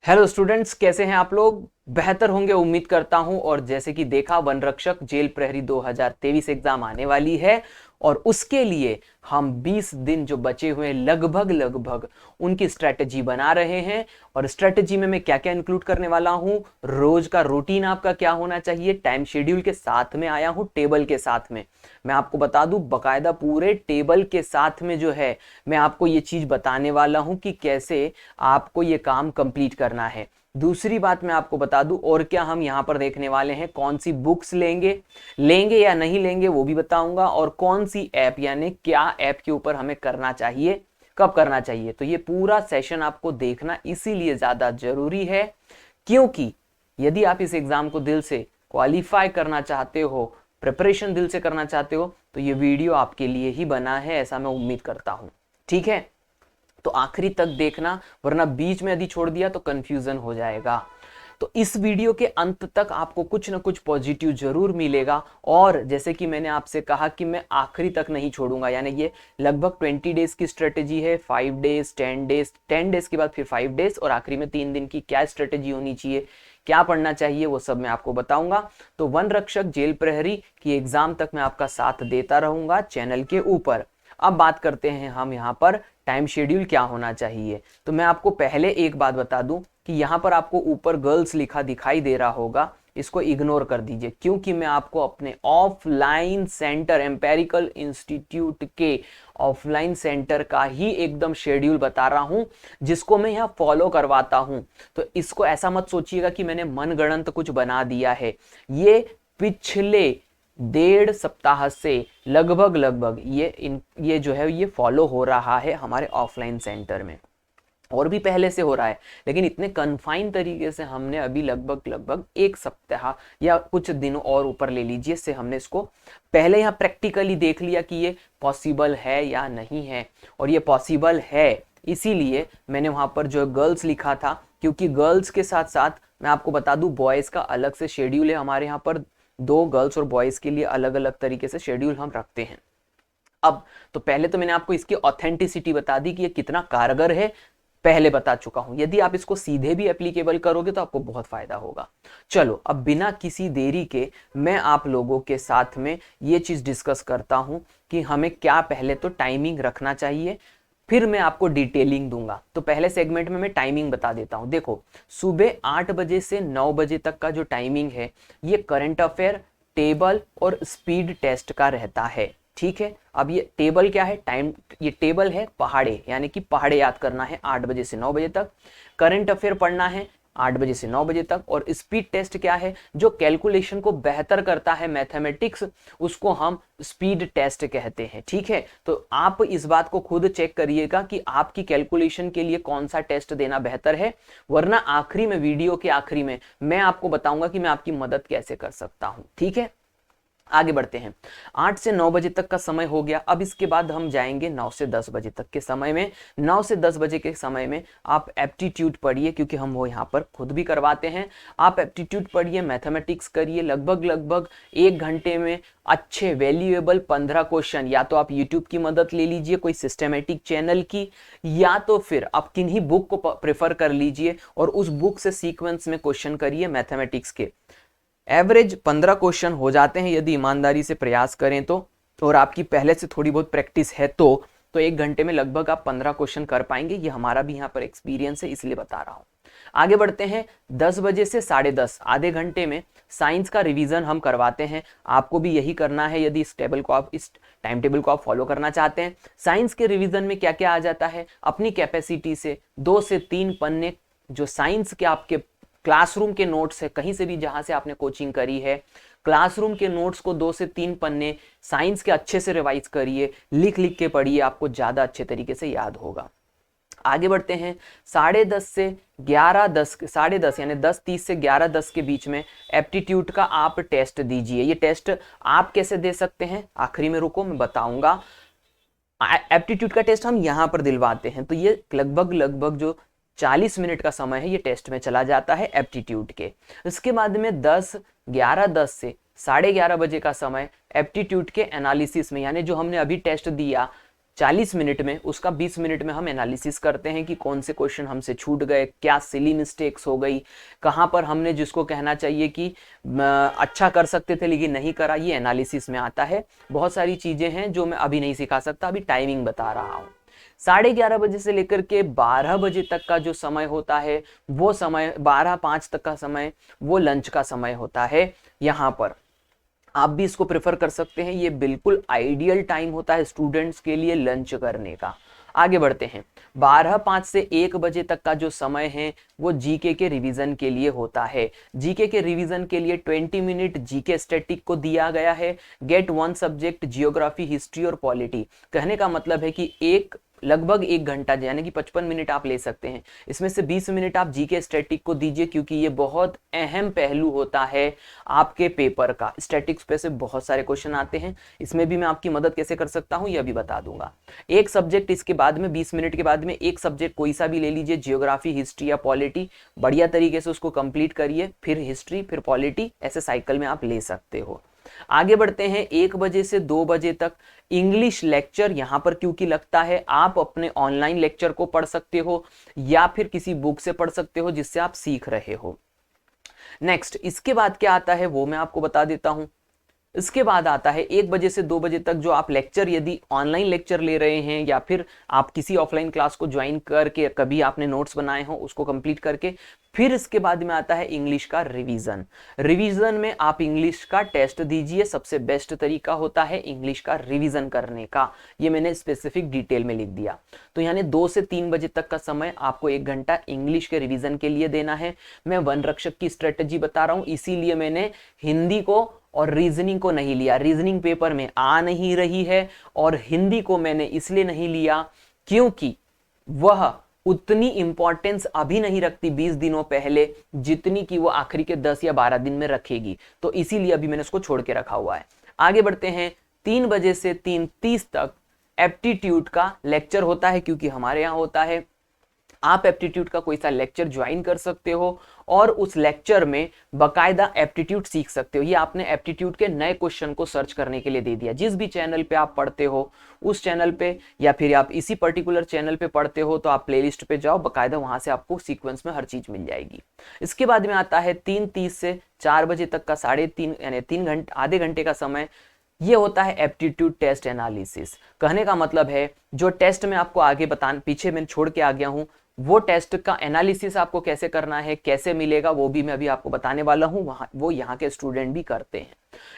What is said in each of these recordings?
Hello students, कैसे हैं आप लोग? बेहतर होंगे उम्मीद करता हूं। और जैसे कि देखा, वन रक्षक जेल प्रहरी 2023 एग्जाम आने वाली है और उसके लिए हम 20 दिन जो बचे हुए हैं लगभग लगभग उनकी स्ट्रेटजी बना रहे हैं। और स्ट्रेटजी में मैं क्या क्या इंक्लूड करने वाला हूं, रोज का रूटीन आपका क्या होना चाहिए, टाइम शेड्यूल के साथ में आया हूं, टेबल के साथ में। मैं आपको बता दूं, बकायदा पूरे टेबल के साथ में जो है मैं आपको ये चीज बताने वाला हूं कि कैसे आपको ये काम कंप्लीट करना है। दूसरी बात मैं आपको बता दूं, और क्या हम यहां पर देखने वाले हैं, कौन सी बुक्स लेंगे लेंगे या नहीं लेंगे वो भी बताऊंगा, और कौन सी ऐप यानी क्या ऐप के ऊपर हमें करना चाहिए, कब करना चाहिए। तो ये पूरा सेशन आपको देखना इसीलिए ज्यादा जरूरी है क्योंकि यदि आप इस एग्जाम को दिल से क्वालिफाई करना चाहते हो, प्रिपरेशन दिल से करना चाहते हो, तो ये वीडियो आपके लिए ही बना है, ऐसा मैं उम्मीद करता हूं। ठीक है, तो आखिरी तक देखना, वरना बीच में यदि छोड़ दिया तो कंफ्यूजन हो जाएगा। तो इस वीडियो के अंत तक आपको कुछ ना कुछ पॉजिटिव जरूर मिलेगा। और जैसे कि मैंने आपसे कहा कि मैं आखिरी तक नहीं छोड़ूंगा, यानी ये लगभग 20 डेज की स्ट्रेटेजी है, 5 डेज, 10 डेज, 10 डेज के बाद फिर 5 डेज और आखिरी में 3 दिन की क्या स्ट्रेटेजी होनी चाहिए, क्या पढ़ना चाहिए, वो सब मैं आपको बताऊंगा। तो वन रक्षक जेल प्रहरी की एग्जाम तक मैं आपका साथ देता रहूंगा चैनल के ऊपर। अब बात करते हैं हम यहाँ पर टाइम शेड्यूल क्या होना चाहिए। तो मैं आपको पहले एक बात बता दूं कि यहाँ पर आपको ऊपर गर्ल्स लिखा दिखाई दे रहा होगा, इसको इग्नोर कर दीजिए क्योंकि मैं आपको अपने ऑफलाइन सेंटर एम्पेरिकल इंस्टीट्यूट के ऑफलाइन सेंटर का ही एकदम शेड्यूल बता रहा हूं, जिसको मैं यहाँ फॉलो करवाता हूं। तो इसको ऐसा मत सोचिएगा कि मैंने मनगढ़ंत कुछ बना दिया है। ये पिछले 1.5 सप्ताह से लगभग लगभग ये जो है ये फॉलो हो रहा है हमारे ऑफलाइन सेंटर में, और भी पहले से हो रहा है, लेकिन इतने कन्फाइन तरीके से हमने अभी लगभग लगभग 1 सप्ताह या कुछ दिनों और ऊपर ले लीजिए से हमने इसको पहले यहाँ प्रैक्टिकली देख लिया कि ये पॉसिबल है या नहीं है। और ये पॉसिबल है इसीलिए मैंने वहां पर जो गर्ल्स लिखा था, क्योंकि गर्ल्स के साथ साथ मैं आपको बता दूं बॉयज का अलग से शेड्यूल है हमारे यहाँ पर। 2 गर्ल्स और बॉयज के लिए अलग अलग तरीके से शेड्यूल हम रखते हैं। अब तो पहले तो मैंने आपको इसकी ऑथेंटिसिटी बता दी कि ये कितना कारगर है, पहले बता चुका हूं। यदि आप इसको सीधे भी एप्लीकेबल करोगे तो आपको बहुत फायदा होगा। चलो, अब बिना किसी देरी के मैं आप लोगों के साथ में ये चीज डिस्कस करता हूं कि हमें क्या पहले तो टाइमिंग रखना चाहिए, फिर मैं आपको डिटेलिंग दूंगा। तो पहले सेगमेंट में मैं टाइमिंग बता देता हूं। देखो, सुबह 8 बजे से 9 बजे तक का जो टाइमिंग है ये करंट अफेयर, टेबल और स्पीड टेस्ट का रहता है। ठीक है, अब ये टेबल क्या है, टाइम, ये टेबल है पहाड़े, यानी कि पहाड़े याद करना है 8 बजे से 9 बजे तक। करंट अफेयर पढ़ना है 8 बजे से 9 बजे तक। और स्पीड टेस्ट क्या है, जो कैलकुलेशन को बेहतर करता है मैथमेटिक्स, उसको हम स्पीड टेस्ट कहते हैं। ठीक है, तो आप इस बात को खुद चेक करिएगा कि आपकी कैलकुलेशन के लिए कौन सा टेस्ट देना बेहतर है, वरना आखिरी में, वीडियो के आखिरी में मैं आपको बताऊंगा कि मैं आपकी मदद कैसे कर सकता हूं। ठीक है, आगे बढ़ते हैं। 8 से 9 बजे तक का समय हो गया। अब इसके बाद हम जाएंगे 9 से 10 बजे तक के समय में। 9 से 10 बजे के समय में आप एप्टीट्यूड पढ़िए, क्योंकि हम वो यहाँ पर खुद भी करवाते हैं। आप एप्टीट्यूड पढ़िए, मैथमेटिक्स करिए, लगभग लगभग 1 घंटे में अच्छे वैल्यूएबल 15 क्वेश्चन। या तो आप यूट्यूब की मदद ले लीजिए कोई सिस्टमेटिक चैनल की, या तो फिर आप किन्हीं बुक को प्रेफर कर लीजिए और उस बुक से सीक्वेंस में क्वेश्चन करिए मैथमेटिक्स के। एवरेज 15 क्वेश्चन हो जाते हैं यदि ईमानदारी से प्रयास करें तो, और आपकी पहले से थोड़ी बहुत प्रैक्टिस है तो 1 घंटे में लगभग आप 15 क्वेश्चन कर पाएंगे। ये हमारा भी यहाँ पर एक्सपीरियंस है, इसलिए बता रहा हूँ। आगे बढ़ते हैं। 10 बजे से 10:30 आधे घंटे में साइंस का रिवीजन हम करवाते हैं। आपको भी यही करना है यदि इस टाइम टेबल को आप फॉलो करना चाहते हैं। साइंस के रिवीजन में क्या क्या आ जाता है, अपनी कैपेसिटी से 2 से 3 पन्ने जो साइंस के आपके क्लासरूम के नोट्स है, कहीं से भी जहां से आपने कोचिंग करी है, क्लासरूम के नोट्स को 2 से 3 पन्ने साइंस के अच्छे से रिवाइज करिए, लिख लिख के पढ़िए, आपको ज्यादा अच्छे तरीके से याद होगा। आगे बढ़ते हैं। 10:30 से 11:10, 10:30 यानी 10:30 से 11:10 के बीच में एप्टीट्यूड का आप टेस्ट दीजिए। ये टेस्ट आप कैसे दे सकते हैं, आखिरी में रुको मैं बताऊंगा। एप्टीट्यूड का टेस्ट हम यहां पर दिलवाते हैं, तो ये लगभग लगभग जो 40 मिनट का समय है ये टेस्ट में चला जाता है एप्टीट्यूड के। इसके बाद में 11:10 से 11:30 बजे का समय एप्टीट्यूड के एनालिसिस में, यानी जो हमने अभी टेस्ट दिया 40 मिनट में, उसका 20 मिनट में हम एनालिसिस करते हैं कि कौन से क्वेश्चन हमसे छूट गए, क्या सिली मिस्टेक्स हो गई, कहाँ पर हमने जिसको कहना चाहिए कि अच्छा कर सकते थे लेकिन नहीं करा, ये एनालिसिस में आता है। बहुत सारी चीजें हैं जो मैं अभी नहीं सिखा सकता, अभी टाइमिंग बता रहा हूँ। 11:30 बजे से लेकर के 12 बजे तक का जो समय होता है, वो समय 12:05 तक का समय वो लंच का समय होता है। यहाँ पर आप भी इसको प्रेफर कर सकते हैं, ये बिल्कुल आइडियल टाइम होता है स्टूडेंट्स के लिए लंच करने का। आगे बढ़ते हैं। 12:05 से 1 बजे तक का जो समय है वो जीके के रिवीजन के लिए होता है। जीके के रिवीजन के लिए 20 मिनट जीके स्टैटिक को दिया गया है। Get one subject geography, history और पॉलिटी। कहने का मतलब है कि लगभग 1 घंटा यानी कि 55 मिनट आप ले सकते हैं। इसमें से 20 मिनट आप जीके स्टैटिक को दीजिए, क्योंकि ये बहुत अहम पहलू होता है आपके पेपर का। स्टैटिक्स पे से बहुत सारे क्वेश्चन आते हैं, इसमें भी मैं आपकी मदद कैसे कर सकता हूं ये भी बता दूंगा। एक सब्जेक्ट इसके बाद में 20 मिनट के बाद में एक सब्जेक्ट कोई सा भी ले लीजिए, जियोग्राफी, हिस्ट्री या पॉलिटी, बढ़िया तरीके से उसको कंप्लीट करिए, फिर हिस्ट्री फिर पॉलिटी, ऐसे साइकिल में आप ले सकते हो। आगे बढ़ते हैं। 1 बजे से 2 बजे तक इंग्लिश लेक्चर यहां पर क्योंकि लगता है, आप अपने ऑनलाइन लेक्चर को पढ़ सकते हो या फिर किसी बुक से पढ़ सकते हो जिससे आप सीख रहे हो। नेक्स्ट, इसके बाद क्या आता है वो मैं आपको बता देता हूं। इसके बाद आता है 1 बजे से 2 बजे तक जो आप लेक्चर, यदि ऑनलाइन लेक्चर ले रहे हैं या फिर आप किसी ऑफलाइन क्लास को ज्वाइन करके कभी आपने नोट्स बनाए हो उसको कंप्लीट करके, फिर इसके बाद में आता है इंग्लिश का रिवीजन। रिवीजन में आप इंग्लिश का टेस्ट दीजिए, सबसे बेस्ट तरीका होता है इंग्लिश का रिवीजन करने का। ये मैंने स्पेसिफिक डिटेल में लिख दिया। तो यानी 2 से 3 बजे तक का समय आपको 1 घंटा इंग्लिश के रिवीजन के लिए देना है। मैं वन रक्षक की स्ट्रेटेजी बता रहा हूं, इसीलिए मैंने हिंदी को और रीजनिंग को नहीं लिया। रीजनिंग पेपर में आ नहीं रही है, और हिंदी को मैंने इसलिए नहीं लिया क्योंकि वह उतनी इंपॉर्टेंस अभी नहीं रखती 20 दिनों पहले, जितनी कि वो आखिरी के 10 या 12 दिन में रखेगी। तो इसीलिए अभी मैंने उसको छोड़ के रखा हुआ है। आगे बढ़ते हैं। 3 बजे से 3:30 तक एप्टीट्यूड का लेक्चर होता है, क्योंकि हमारे यहाँ होता है। आप एप्टीट्यूड का कोई सा लेक्चर ज्वाइन कर सकते हो और उस लेक्चर में बकायदा एप्टीट्यूड सीख सकते हो। ये आपने एप्टीट्यूड के नए क्वेश्चन को सर्च करने के लिए दे दिया। जिस भी चैनल पे आप पढ़ते हो उस चैनल पे, या फिर आप इसी पर्टिकुलर चैनल पे पढ़ते हो तो आप प्लेलिस्ट पे जाओ, बकायदा वहां से आपको सीक्वेंस में हर चीज मिल जाएगी। इसके बाद में आता है 3:30 से 4 बजे तक का 3.5 यानी 3 घंटे, आधे घंटे का समय। ये होता है एप्टीट्यूड टेस्ट एनालिसिस। कहने का मतलब है जो टेस्ट में आपको आगे पीछे मैं छोड़ के आ गया हूं, वो टेस्ट का एनालिसिस आपको कैसे करना है, कैसे मिलेगा, वो भी मैं अभी आपको बताने वाला हूं। वो यहाँ के स्टूडेंट भी करते हैं।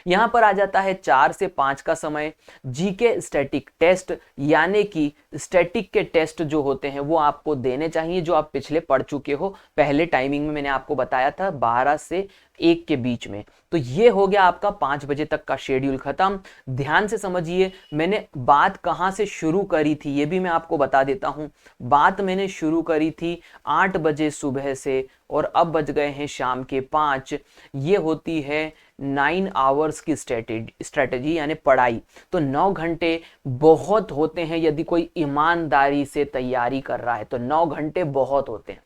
यहां पर आ जाता है 4 से 5 का समय। जीके स्टैटिक टेस्ट, यानी कि स्टैटिक के टेस्ट जो होते हैं वो आपको देने चाहिए, जो आप पिछले पढ़ चुके हो। पहले टाइमिंग में मैंने आपको बताया था 12 से 1 के बीच में। तो ये हो गया आपका 5 बजे तक का शेड्यूल खत्म। ध्यान से समझिए, मैंने बात कहां से शुरू करी थी ये भी मैं आपको बता देता हूं। बात मैंने शुरू करी थी 8 बजे सुबह से, और अब बज गए हैं शाम के 5। ये होती है 9 आवर्स की स्ट्रेटेजी यानी पढ़ाई। तो 9 घंटे बहुत होते हैं, यदि कोई ईमानदारी से तैयारी कर रहा है तो 9 घंटे बहुत होते हैं।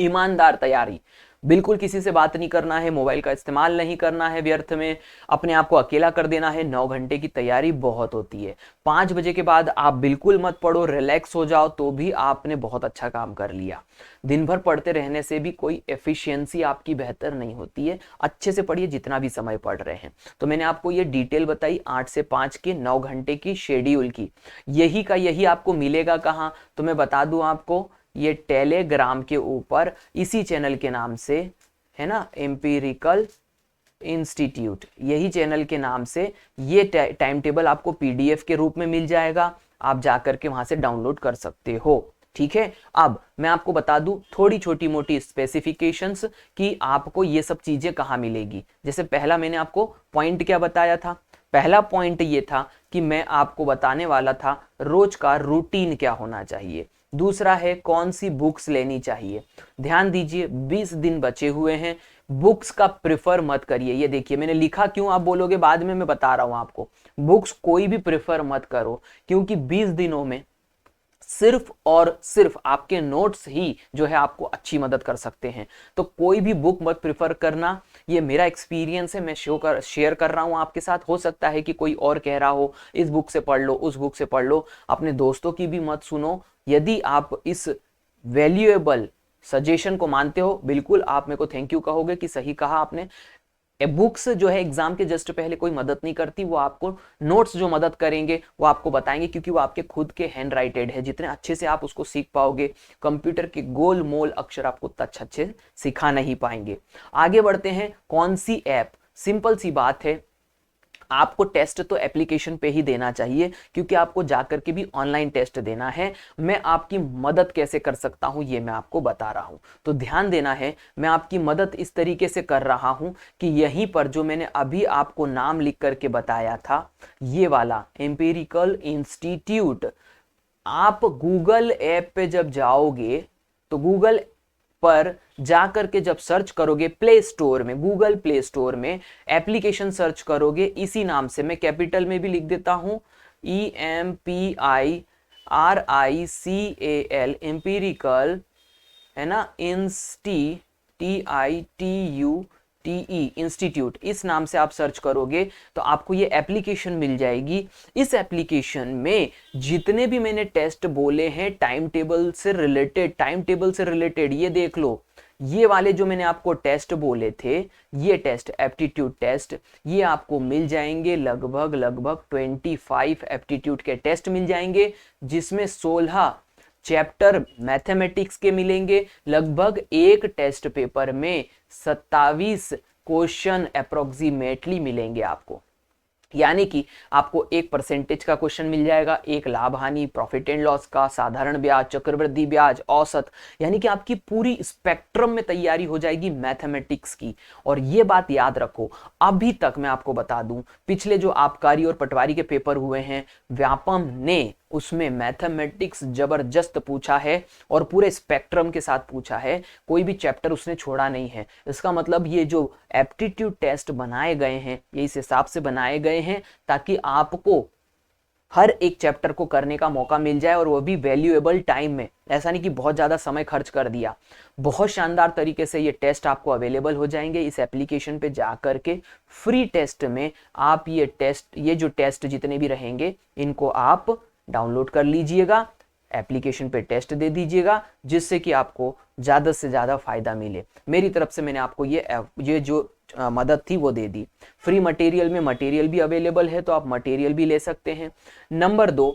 ईमानदार तैयारी, बिल्कुल किसी से बात नहीं करना है, मोबाइल का इस्तेमाल नहीं करना है व्यर्थ में, अपने आप को अकेला कर देना है। 9 घंटे की तैयारी बहुत होती है। 5 बजे के बाद आप बिल्कुल मत पढ़ो, रिलैक्स हो जाओ, तो भी आपने बहुत अच्छा काम कर लिया। दिन भर पढ़ते रहने से भी कोई एफिशिएंसी आपकी बेहतर नहीं होती है। अच्छे से पढ़िए जितना भी समय पढ़ रहे हैं। तो मैंने आपको ये डिटेल बताई 8 से 5 के 9 घंटे की शेड्यूल की। यही का यही आपको मिलेगा कहाँ, तो मैं बता दूं आपको, ये टेलीग्राम के ऊपर इसी चैनल के नाम से है ना, एम्पिरिकल इंस्टीट्यूट, यही चैनल के नाम से ये टाइम टेबल आपको पीडीएफ के रूप में मिल जाएगा। आप जाकर के वहां से डाउनलोड कर सकते हो। ठीक है, अब मैं आपको बता दूं थोड़ी छोटी मोटी स्पेसिफिकेशंस कि आपको ये सब चीजें कहाँ मिलेगी। जैसे पहला मैंने आपको पॉइंट क्या बताया था, पहला पॉइंट ये था कि मैं आपको बताने वाला था रोज का रूटीन क्या होना चाहिए। दूसरा है कौन सी बुक्स लेनी चाहिए। ध्यान दीजिए 20 दिन बचे हुए हैं, बुक्स का प्रेफर मत करिए। ये देखिए मैंने लिखा क्यों, आप बोलोगे बाद में, मैं बता रहा हूं आपको। बुक्स कोई भी प्रेफर मत करो, क्योंकि 20 दिनों में सिर्फ और सिर्फ आपके नोट्स ही जो है आपको अच्छी मदद कर सकते हैं। तो कोई भी बुक मत प्रिफर करना, ये मेरा एक्सपीरियंस है, मैं शेयर कर रहा हूं आपके साथ। हो सकता है कि कोई और कह रहा हो इस बुक से पढ़ लो, उस बुक से पढ़ लो, अपने दोस्तों की भी मत सुनो। यदि आप इस वैल्यूएबल सजेशन को मानते हो, बिल्कुल आप मेरे को थैंक यू कहोगे कि सही कहा आपने। बुक्स जो है एग्जाम के जस्ट पहले कोई मदद नहीं करती, वो आपको नोट्स जो मदद करेंगे वो आपको बताएंगे, क्योंकि वो आपके खुद के हैंड राइटेड है। जितने अच्छे से आप उसको सीख पाओगे, कंप्यूटर के गोल मोल अक्षर आपको उतना अच्छे से सिखा नहीं पाएंगे। आगे बढ़ते हैं, कौन सी ऐप? सिंपल सी बात है, आपको टेस्ट तो एप्लीकेशन पे ही देना चाहिए, क्योंकि आपको जाकर के भी ऑनलाइन टेस्ट देना है। मैं आपकी मदद कैसे कर सकता हूं ये मैं आपको बता रहा हूं, तो ध्यान देना है। मैं आपकी मदद इस तरीके से कर रहा हूं कि यहीं पर जो मैंने अभी आपको नाम लिख करके बताया था, ये वाला एम्पिरिकल इंस्टीट्यूट, आप गूगल ऐप पे जब जाओगे तो गूगल पर जाकर के जब सर्च करोगे, प्ले स्टोर में, गूगल प्ले स्टोर में एप्लीकेशन सर्च करोगे इसी नाम से, मैं कैपिटल में भी लिख देता हूं, EMPIRICAL, एम्पिरिकल, है ना, इंस्टीट्यूट, इस नाम से आप सर्च करोगे तो आपको ये एप्लीकेशन मिल जाएगी। इस एप्लीकेशन में जितने भी मैंने टेस्ट बोले हैं टाइम टेबल से रिलेटेड, ये देख लो, ये वाले जो मैंने आपको टेस्ट बोले थे, ये टेस्ट, एप्टीट्यूड टेस्ट, ये आपको मिल जाएंगे लगभग 25 एप्टीट्यूड के टेस्ट मिल जाएंगे, जिसमें 16 चैप्टर मैथमेटिक्स के मिलेंगे। लगभग एक टेस्ट पेपर में 27 क्वेश्चन अप्रोक्सीमेटली मिलेंगे आपको, यानी कि आपको एक परसेंटेज का क्वेश्चन मिल जाएगा, एक लाभ हानि, प्रॉफिट एंड लॉस का, साधारण ब्याज, चक्रवृद्धि ब्याज, औसत, यानी कि आपकी पूरी स्पेक्ट्रम में तैयारी हो जाएगी मैथमेटिक्स की। और ये बात याद रखो, अभी तक मैं आपको बता दूं, पिछले जो आबकारी और पटवारी के पेपर हुए हैं, व्यापम ने उसमें मैथमेटिक्स जबरदस्त पूछा है और पूरे स्पेक्ट्रम के साथ पूछा है, कोई भी चैप्टर उसने छोड़ा नहीं है। इसका मतलब ये जो एप्टीट्यूड टेस्ट बनाए गए हैं, ये इस हिसाब से बनाए गए हैं ताकि आपको हर एक चैप्टर को करने का मौका मिल जाए, और वो भी वैल्यूएबल टाइम में। ऐसा नहीं कि बहुत ज़्यादा समय खर्च कर दिया। बहुत शानदार तरीके से ये टेस्ट आपको अवेलेबल हो जाएंगे इस एप्लीकेशन पे जा करके। फ्री टेस्ट में आप ये जो टेस्ट जितने भी रहेंगे, इनको आप डाउनलोड कर लीजिएगा, एप्लीकेशन पे टेस्ट दे दीजिएगा, जिससे कि आपको ज़्यादा से ज़्यादा फायदा मिले। मेरी तरफ से मैंने आपको ये जो मदद थी वो दे दी। फ्री मटेरियल में मटेरियल भी अवेलेबल है, तो आप मटेरियल भी ले सकते हैं। नंबर 2,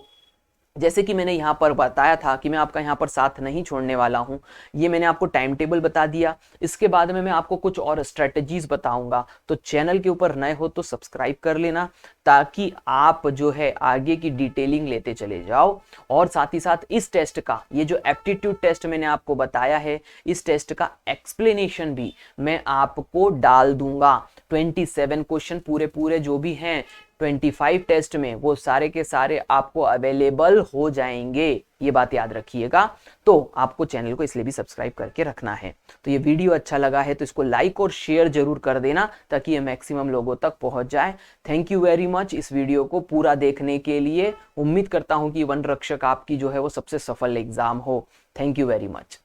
जैसे कि मैंने यहाँ पर बताया था कि मैं आपका यहाँ पर साथ नहीं छोड़ने वाला हूँ, ये मैंने आपको टाइम टेबल बता दिया। इसके बाद में मैं आपको कुछ और स्ट्रेटजीज बताऊंगा, तो चैनल के ऊपर नए हो तो सब्सक्राइब कर लेना, ताकि आप जो है आगे की डिटेलिंग लेते चले जाओ। और साथ ही साथ इस टेस्ट का, ये जो एप्टीट्यूड टेस्ट मैंने आपको बताया है, इस टेस्ट का एक्सप्लेनेशन भी मैं आपको डाल दूंगा। 27 क्वेश्चन पूरे जो भी हैं 25 टेस्ट में, वो सारे के सारे आपको अवेलेबल हो जाएंगे, ये बात याद रखिएगा। तो आपको चैनल को इसलिए भी सब्सक्राइब करके रखना है। तो ये वीडियो अच्छा लगा है तो इसको लाइक और शेयर जरूर कर देना, ताकि ये मैक्सिमम लोगों तक पहुंच जाए। थैंक यू वेरी मच इस वीडियो को पूरा देखने के लिए। उम्मीद करता हूं कि वन रक्षक आपकी जो है वो सबसे सफल एग्जाम हो। Thank you very much.